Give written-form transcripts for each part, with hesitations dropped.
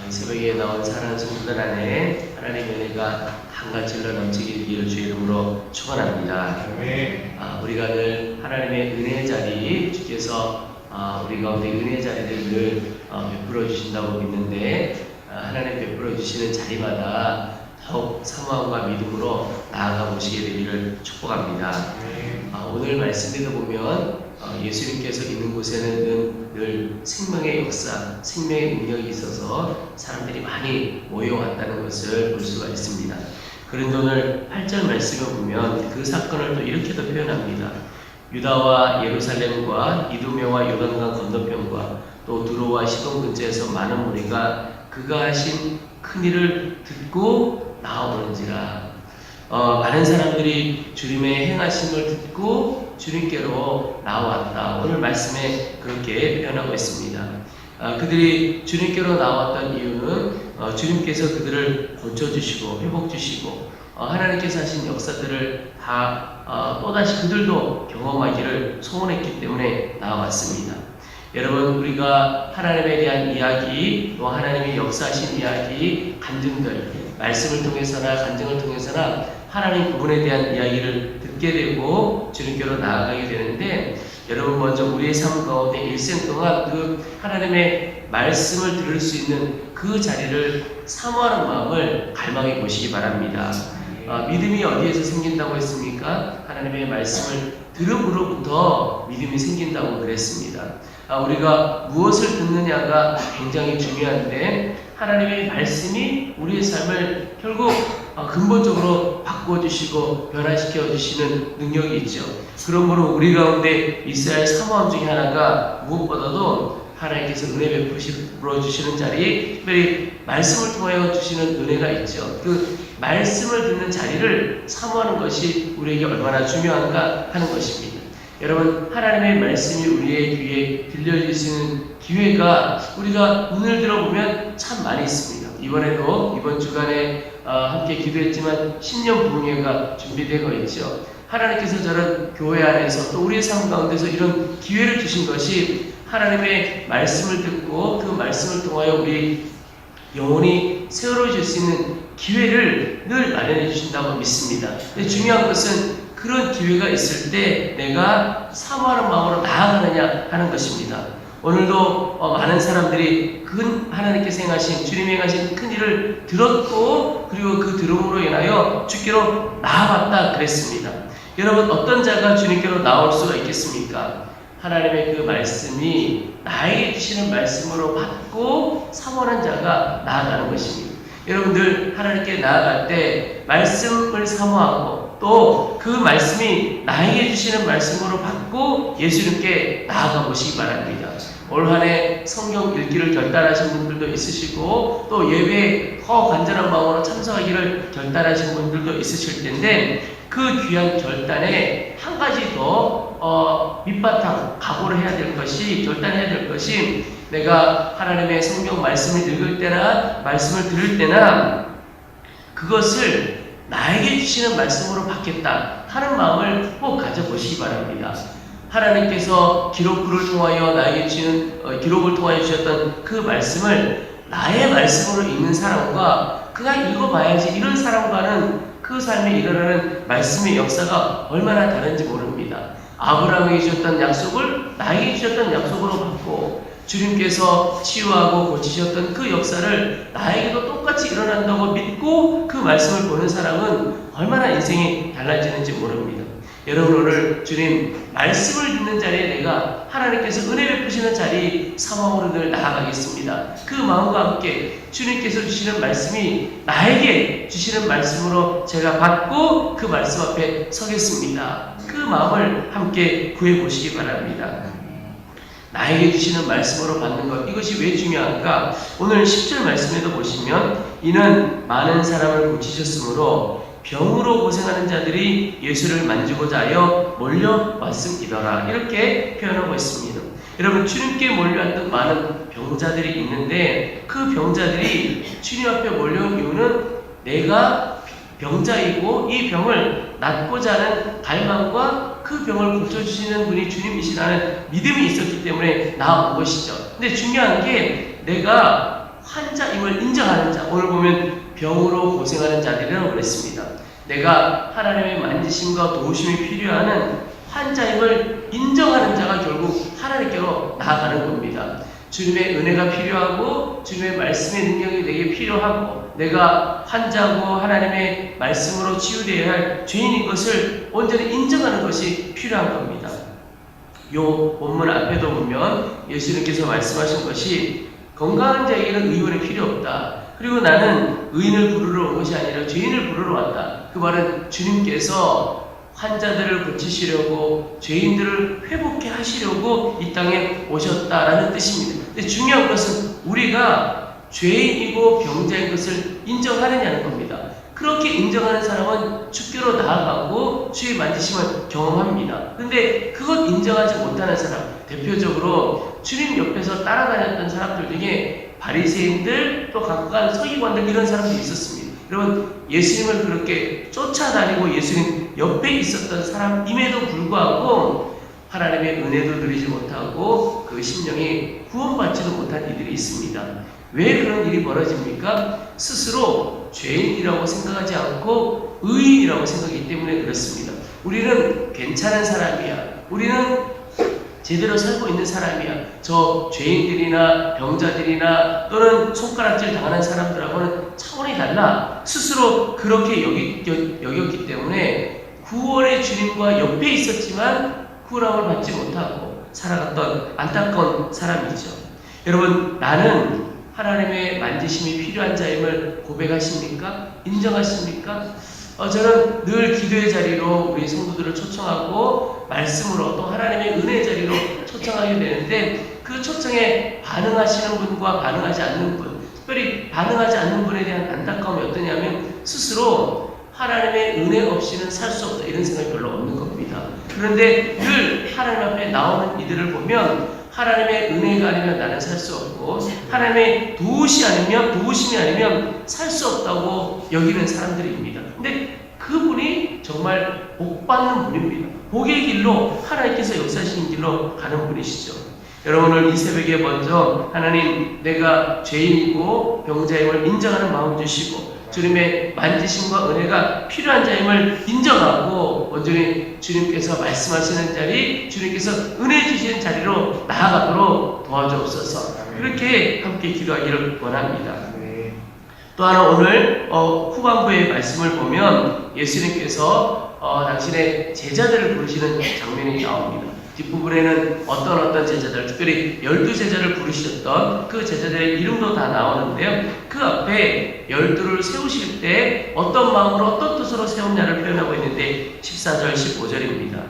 이 새벽에 나온 사랑하는 성도들 안에 하나님의 은혜가 한가지 흘러 넘치길 주의 이름으로 축원합니다. 우리가 늘 하나님의 은혜 자리 주께서 우리 가운데 은혜 자리를 늘 베풀어 주신다고 믿는데 하나님 베풀어 주시는 자리마다 더욱 사모함과 믿음으로 나아가 보시게 되기를 축복합니다. 오늘 말씀에도 보면 예수님께서 있는 곳에는 늘 생명의 역사, 생명의 능력이 있어서 사람들이 많이 모여왔다는 것을 볼 수가 있습니다. 그런데 오늘 8절 말씀을 보면 그 사건을 또 이렇게도 표현합니다. 유다와 예루살렘과 이두메와 요단강 건너편과 또 두로와 시돈 근처에서 많은 무리가 그가 하신 큰 일을 듣고 나오는지라. 많은 사람들이 주님의 행하심을 듣고 주님께로 나왔다. 오늘 말씀에 그렇게 표현하고 있습니다. 그들이 주님께로 나왔던 이유는 주님께서 그들을 고쳐주시고 회복주시고 하나님께서 하신 역사들을 다 또다시 그들도 경험하기를 소원했기 때문에 나왔습니다. 여러분, 우리가 하나님에 대한 이야기, 또 하나님의 역사하신 이야기, 간증들, 말씀을 통해서나 간증을 통해서나 하나님 그분에 대한 이야기를 듣게 되고 주님께로 나아가게 되는데, 여러분 먼저 우리의 삶 가운데 일생 동안 그 하나님의 말씀을 들을 수 있는 그 자리를 사모하는 마음을 갈망해 보시기 바랍니다. 믿음이 어디에서 생긴다고 했습니까? 하나님의 말씀을 들음으로부터 믿음이 생긴다고 그랬습니다. 우리가 무엇을 듣느냐가 굉장히 중요한데 하나님의 말씀이 우리의 삶을 결국 근본적으로 바꿔주시고 변화시켜 주시는 능력이 있죠. 그러므로 우리 가운데 있어야 할 사모함 중에 하나가 무엇보다도 하나님께서 은혜 베풀어 주시는 자리, 특별히 말씀을 통하여 주시는 은혜가 있죠. 그 말씀을 듣는 자리를 사모하는 것이 우리에게 얼마나 중요한가 하는 것입니다. 여러분, 하나님의 말씀이 우리의 귀에 들려주시는 기회가 우리가 눈을 들어보면 참 많이 있습니다. 이번 주간에 함께 기도했지만 신년 부흥회가 준비되고 있죠. 하나님께서 저는 교회 안에서 또 우리의 삶 가운데서 이런 기회를 주신 것이 하나님의 말씀을 듣고 그 말씀을 통하여 우리 영혼이 세워질 수 있는 기회를 늘 마련해 주신다고 믿습니다. 근데 중요한 것은 그런 기회가 있을 때 내가 사모하는 마음으로 나아가느냐 하는 것입니다. 오늘도 많은 사람들이 하나님께서 행하신, 주님이 행하신 큰 일을 들었고 그리고 그 들음으로 인하여 주께로 나아갔다 그랬습니다. 여러분, 어떤 자가 주님께로 나올 수가 있겠습니까? 하나님의 그 말씀이 나에게 주시는 말씀으로 받고 사모하는 자가 나아가는 것입니다. 여러분들 하나님께 나아갈 때 말씀을 사모하고 또 그 말씀이 나에게 주시는 말씀으로 받고 예수님께 나아가 보시기 바랍니다. 올 한 해 성경 읽기를 결단하신 분들도 있으시고 또 예배에 더 간절한 마음으로 참석하기를 결단하신 분들도 있으실 텐데 그 귀한 결단에 한 가지 더 밑바탕 각오를 해야 될 것이, 결단해야 될 것이 내가 하나님의 성경 말씀을 읽을 때나 말씀을 들을 때나 그것을 나에게 주시는 말씀으로 받겠다 하는 마음을 꼭 가져보시기 바랍니다. 하나님께서 기록을 통하여 나에게 주시는 기록을 통하여 주셨던 그 말씀을 나의 말씀으로 읽는 사람과 그냥 읽어봐야지 이런 사람과는 그 삶에 일어나는 말씀의 역사가 얼마나 다른지 모릅니다. 아브라함에게 주셨던 약속을 나에게 주셨던 약속으로 받고 주님께서 치유하고 고치셨던 그 역사를 나에게도 똑같이 일어난다고 믿고 그 말씀을 보는 사람은 얼마나 인생이 달라지는지 모릅니다. 여러분, 오늘 주님 말씀을 듣는 자리에 내가 하나님께서 은혜 베푸시는 자리 사모함으로 늘 나아가겠습니다. 그 마음과 함께 주님께서 주시는 말씀이 나에게 주시는 말씀으로 제가 받고 그 말씀 앞에 서겠습니다. 그 마음을 함께 구해보시기 바랍니다. 나에게 주시는 말씀으로 받는 것, 이것이 왜 중요한가? 오늘 10절 말씀에도 보시면 이는 많은 사람을 고치셨으므로 병으로 고생하는 자들이 예수를 만지고자 하여 몰려왔음이더라, 이렇게 표현하고 있습니다. 여러분, 주님께 몰려왔던 많은 병자들이 있는데 그 병자들이 주님 앞에 몰려온 이유는 내가 병자이고 이 병을 낫고자 하는 갈망과 그 병을 고쳐주시는 분이 주님이시라는 믿음이 있었기 때문에 나온 것이죠. 근데 중요한 게 내가 환자임을 인정하는 자. 오늘 보면 병으로 고생하는 자들이라고 그랬습니다. 내가 하나님의 만지심과 도우심이 필요한 환자임을 인정하는 자가 결국 하나님께로 나아가는 겁니다. 주님의 은혜가 필요하고 주님의 말씀의 능력이 내게 필요하고 내가 환자고 하나님의 말씀으로 치유되어야 할 죄인인 것을 온전히 인정하는 것이 필요한 겁니다. 요 본문 앞에도 보면 예수님께서 말씀하신 것이 건강한 자에게는 의원이 필요 없다. 그리고 나는 의인을 부르러 온 것이 아니라 죄인을 부르러 왔다. 그 말은 주님께서 환자들을 고치시려고 죄인들을 회복해 하시려고 이 땅에 오셨다라는 뜻입니다. 근데 중요한 것은 우리가 죄인이고 병자인 것을 인정하느냐는 겁니다. 그렇게 인정하는 사람은 주께로 나아가고 주의 만지심을 경험합니다. 그런데 그것 인정하지 못하는 사람, 대표적으로 주님 옆에서 따라다녔던 사람들 중에 바리새인들 또 각각 서기관들 이런 사람들이 있었습니다. 여러분 예수님을 그렇게 쫓아다니고 예수님 옆에 있었던 사람임에도 불구하고 하나님의 은혜도 누리지 못하고 그 심령이 구원받지도 못한 이들이 있습니다. 왜 그런 일이 벌어집니까? 스스로 죄인이라고 생각하지 않고 의인이라고 생각하기 때문에 그렇습니다. 우리는 괜찮은 사람이야. 우리는 제대로 살고 있는 사람이야. 저 죄인들이나 병자들이나 또는 손가락질 당하는 사람들하고는 차원이 달라. 스스로 그렇게 여겼기 때문에 구원의 주님과 옆에 있었지만 구원함을 받지 못하고 살아갔던 안타까운 사람이죠. 여러분 나는 하나님의 만지심이 필요한 자임을 고백하십니까? 인정하십니까? 저는 늘 기도의 자리로 우리 성도들을 초청하고 말씀으로 또 하나님의 은혜의 자리로 초청하게 되는데 그 초청에 반응하시는 분과 반응하지 않는 분, 특별히 반응하지 않는 분에 대한 안타까움이 어떠냐면 스스로 하나님의 은혜 없이는 살 수 없다 이런 생각이 별로 없는 겁니다. 그런데 늘 하나님 앞에 나오는 이들을 보면 하나님의 은혜가 아니면 나는 살 수 없고 하나님의 도우심이 아니면 살 수 없다고 여기는 사람들입니다. 근데 그분이 정말 복받는 분입니다. 복의 길로 하나님께서 역사하시는 길로 가는 분이시죠. 여러분 오늘 이 새벽에 먼저 하나님 내가 죄인이고 병자임을 인정하는 마음 주시고 주님의 만지심과 은혜가 필요한 자임을 인정하고 온전히 주님께서 말씀하시는 자리, 주님께서 은혜 주시는 자리로 나아가도록 도와주옵소서. 그렇게 함께 기도하기를 원합니다. 또 하나 오늘 후반부의 말씀을 보면 예수님께서 당신의 제자들을 부르시는 장면이 나옵니다. 뒷부분에는 어떤 제자들, 특별히 12제자를 부르셨던 그 제자들의 이름도 다 나오는데요. 그 앞에 12를 세우실 때 어떤 마음으로 어떤 뜻으로 세웠냐를 표현하고 있는데 14절, 15절입니다.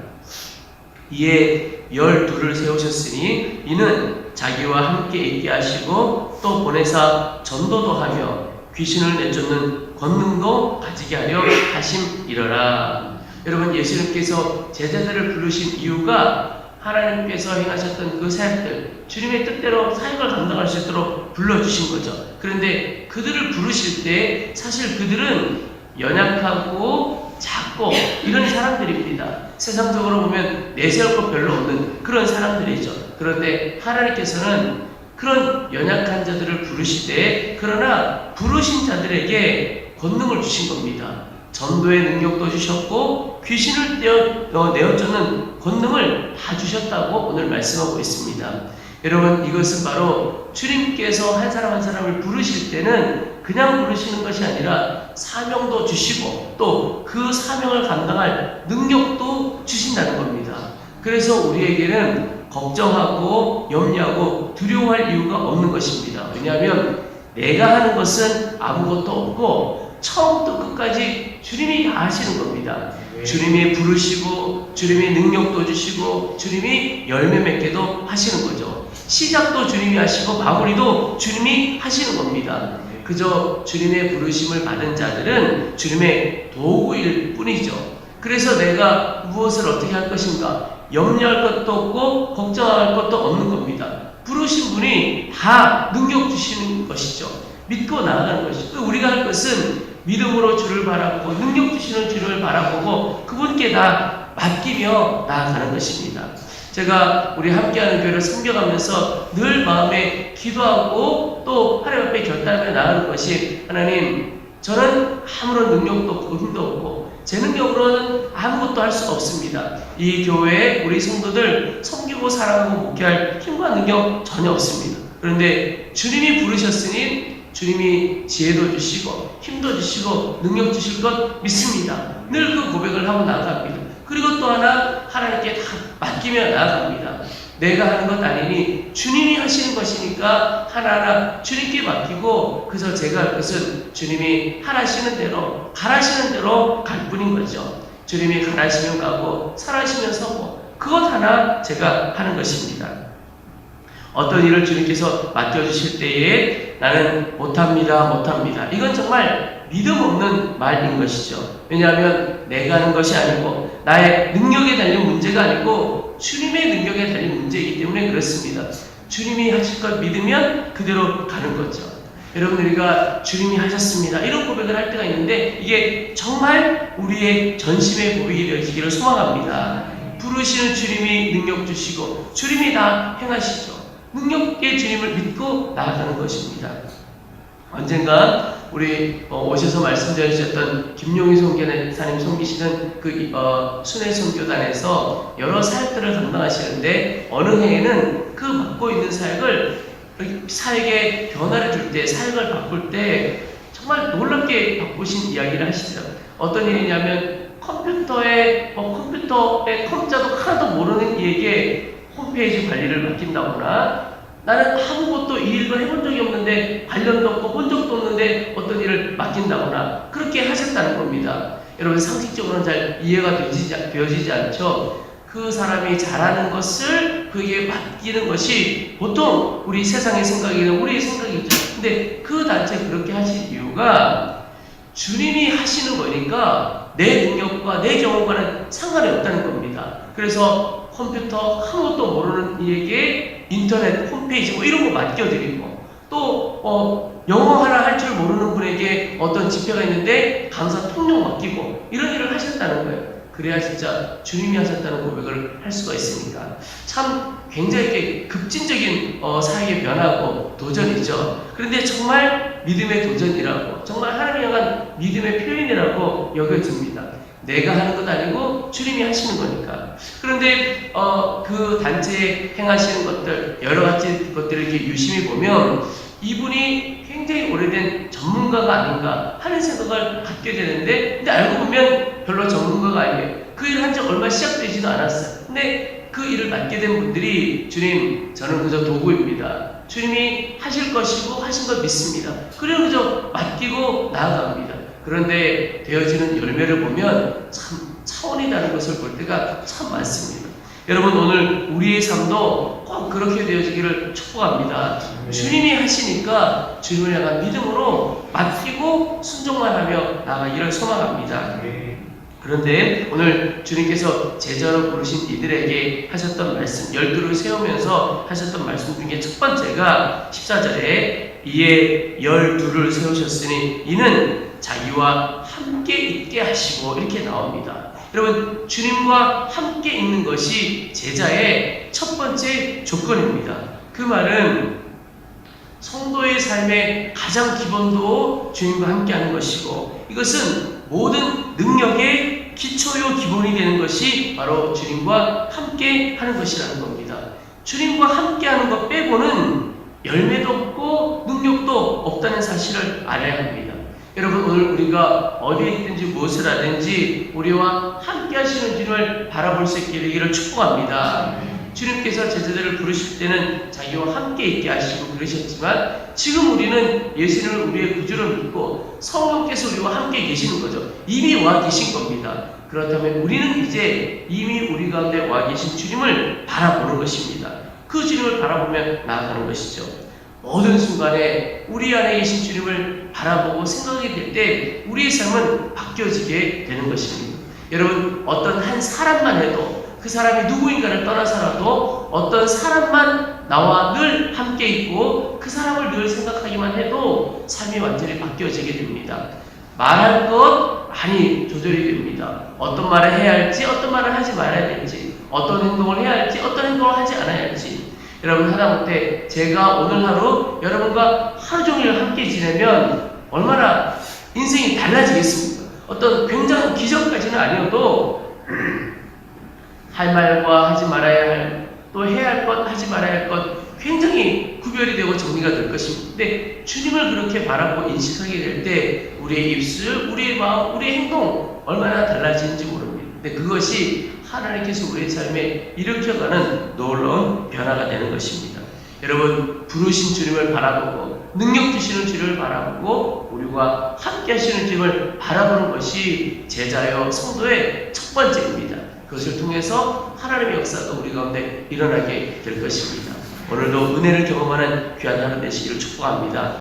이에 12를 세우셨으니 이는 자기와 함께 있게 하시고 또 보내사 전도도 하며 귀신을 내쫓는 권능도 가지게 하려 하심이러라. 여러분 예수님께서 제자들을 부르신 이유가 하나님께서 행하셨던 그 사역들, 주님의 뜻대로 사역을 감당할 수 있도록 불러주신 거죠. 그런데 그들을 부르실 때 사실 그들은 연약하고 작고 이런 사람들입니다. 세상적으로 보면 내세울 것 별로 없는 그런 사람들이죠. 그런데 하나님께서는 그런 연약한 자들을 부르시되 그러나 부르신 자들에게 권능을 주신 겁니다. 전도의 능력도 주셨고 귀신을 내어쫓는 권능을 다 주셨다고 오늘 말씀하고 있습니다. 여러분 이것은 바로 주님께서 한 사람 한 사람을 부르실 때는 그냥 부르시는 것이 아니라 사명도 주시고 또 그 사명을 감당할 능력도 주신다는 겁니다. 그래서 우리에게는 걱정하고 염려하고 두려워할 이유가 없는 것입니다. 왜냐하면 내가 하는 것은 아무것도 없고 처음부터 끝까지 주님이 다 하시는 겁니다. 주님이 부르시고 주님이 능력도 주시고 주님이 열매 맺게도 하시는 거죠. 시작도 주님이 하시고 마무리도 주님이 하시는 겁니다. 그저 주님의 부르심을 받은 자들은 주님의 도구일 뿐이죠. 그래서 내가 무엇을 어떻게 할 것인가 염려할 것도 없고 걱정할 것도 없는 겁니다. 부르신 분이 다 능력 주시는 것이죠. 믿고 나아가는 것이죠. 우리가 할 것은 믿음으로 주를 바라보고 능력 주시는 주를 바라보고 그분께 다 맡기며 나아가는 것입니다. 제가 우리 함께하는 교회를 섬겨가면서 늘 마음에 기도하고 또 하나님 앞에 결단하며 나아가는 것이, 하나님, 저는 아무런 능력도 없고 힘도 없고 제 능력으로는 아무것도 할 수 없습니다. 이 교회에 우리 성도들 섬기고 사랑하고 목회할 힘과 능력 전혀 없습니다. 그런데 주님이 부르셨으니 주님이 지혜도 주시고 힘도 주시고 능력 주실 것 믿습니다. 늘 그 고백을 하고 나아갑니다. 그리고 또 하나, 하나님께 다 맡기며 나아갑니다. 내가 하는 것 아니니 주님이 하시는 것이니까 하나하나 주님께 맡기고, 그래서 제가 할 것은 주님이 하라시는 대로 가라시는 대로 갈 뿐인 거죠. 주님이 가라시면 가고 살아시면 서고, 그것 하나 제가 하는 것입니다. 어떤 일을 주님께서 맡겨주실 때에 나는 못합니다. 이건 정말 믿음 없는 말인 것이죠. 왜냐하면 내가 하는 것이 아니고 나의 능력에 달린 문제가 아니고 주님의 능력에 달린 문제이기 때문에 그렇습니다. 주님이 하실 것 믿으면 그대로 가는 거죠. 여러분, 우리가 주님이 하셨습니다, 이런 고백을 할 때가 있는데 이게 정말 우리의 전심의 고백이 되어지기를 소망합니다. 부르시는 주님이 능력 주시고 주님이 다 행하시죠. 능력의 주님을 믿고 나아가는 것입니다. 언젠가 우리 오셔서 말씀드려 주셨던 김용희 선교사님 섬기시는 그 순회 선교단에서 여러 사역들을 감당하시는데, 어느 해에는 그 맡고 있는 사역에 변화를 줄 때, 사역을 바꿀 때 정말 놀랍게 바꾸신 이야기를 하시더라고요. 어떤 일이냐면 컴퓨터의 컴자도 하나도 모르는 이에게 홈페이지 관리를 맡긴다거나, 나는 아무것도 이 일을 해본 적이 없는데 관련도 없고 본 적도 없는데 어떤 일을 맡긴다거나 그렇게 하셨다는 겁니다. 여러분, 상식적으로는 잘 이해가 되어지지 않죠. 그 사람이 잘하는 것을 그에게 맡기는 것이 보통 우리 세상의 생각이나 우리의 생각이죠. 근데 그 단체 그렇게 하신 이유가 주님이 하시는 거니까 내 능력과 내 경험과는 상관이 없다는 겁니다. 그래서 컴퓨터 아무것도 모르는 이에게 인터넷 홈페이지 이런 거 맡겨드리고, 또 영어 하나 할 줄 모르는 분에게 어떤 집회가 있는데 강사 통역 맡기고, 이런 일을 하셨다는 거예요. 그래야 진짜 주님이 하셨다는 고백을 할 수가 있으니까 참 굉장히 급진적인 사역의 변화고 도전이죠. 그런데 정말 믿음의 도전이라고, 정말 하나님을 향한 믿음의 표현이라고 여겨집니다. 내가 하는 것 아니고 주님이 하시는 거니까. 그런데 그 단체에 행하시는 것들, 여러 가지 것들을 이렇게 유심히 보면 이분이 굉장히 오래된 전문가가 아닌가 하는 생각을 갖게 되는데, 근데 알고 보면 별로 전문가가 아니에요. 그 일을 한 지 얼마 시작되지도 않았어요. 근데 그 일을 맡게 된 분들이, 주님, 저는 그저 도구입니다. 주님이 하실 것이고 하신 걸 믿습니다. 그래서 그저 맡기고 나아갑니다. 그런데 되어지는 열매를 보면 참 차원이 다른 것을 볼 때가 참 많습니다. 여러분, 오늘 우리의 삶도 꼭 그렇게 되어지기를 축복합니다. 주님이 하시니까 주님을 향한 믿음으로 맡기고 순종만 하며 나아가기를 소망합니다. 그런데 오늘 주님께서 제자로 부르신 이들에게 하셨던 말씀, 12를 세우면서 하셨던 말씀 중에 첫 번째가 14절에 이에 12를 세우셨으니 이는 자기와 함께 있게 하시고, 이렇게 나옵니다. 여러분, 주님과 함께 있는 것이 제자의 첫 번째 조건입니다. 그 말은 성도의 삶의 가장 기본도 주님과 함께 하는 것이고, 이것은 모든 능력의 기초요 기본이 되는 것이 바로 주님과 함께 하는 것이라는 겁니다. 주님과 함께 하는 것 빼고는 열매도 없고 능력도 없다는 사실을 알아야 합니다. 여러분, 오늘 우리가 어디에 있든지 무엇을 하든지 우리와 함께 하시는 주님을 바라볼 수 있게 되기를 축복합니다. 주님께서 제자들을 부르실 때는 자기와 함께 있게 하시고 그러셨지만, 지금 우리는 예수님을 우리의 구주로 믿고 성령께서 우리와 함께 계시는 거죠. 이미 와 계신 겁니다. 그렇다면 우리는 이제 이미 우리 가운데 와 계신 주님을 바라보는 것입니다. 그 주님을 바라보며 나아가는 것이죠. 모든 순간에 우리 안에 계신 주님을 바라보고 생각하게 될 때 우리의 삶은 바뀌어지게 되는 것입니다. 여러분, 어떤 한 사람만 해도, 그 사람이 누구인가를 떠나서라도 어떤 사람만 나와 늘 함께 있고 그 사람을 늘 생각하기만 해도 삶이 완전히 바뀌어지게 됩니다. 말할 것 많이 조절이 됩니다. 어떤 말을 해야 할지, 어떤 말을 하지 말아야 될지, 어떤 행동을 해야 할지, 어떤 행동을 하지 않아야 할지. 여러분 하다못해 제가 오늘 하루 여러분과 하루 종일 함께 지내면 얼마나 인생이 달라지겠습니까? 어떤 굉장한 기적까지는 아니어도 할 말과 하지 말아야 할, 또 해야 할 것, 하지 말아야 할 것 굉장히 구별이 되고 정리가 될 것입니다. 근데 주님을 그렇게 바라보고 인식하게 될 때 우리의 입술, 우리의 마음, 우리의 행동 얼마나 달라지는지 모릅니다. 근데 그것이 하나님께서 우리의 삶에 일으켜가는 놀라운 변화가 되는 것입니다. 여러분, 부르신 주님을 바라보고 능력 주시는 주님을 바라보고 우리와 함께 하시는 주님을 바라보는 것이 제자여 성도의 첫 번째입니다. 그것을 통해서 하나님의 역사가 우리 가운데 일어나게 될 것입니다. 오늘도 은혜를 경험하는 귀한 하루 되시기를 축복합니다.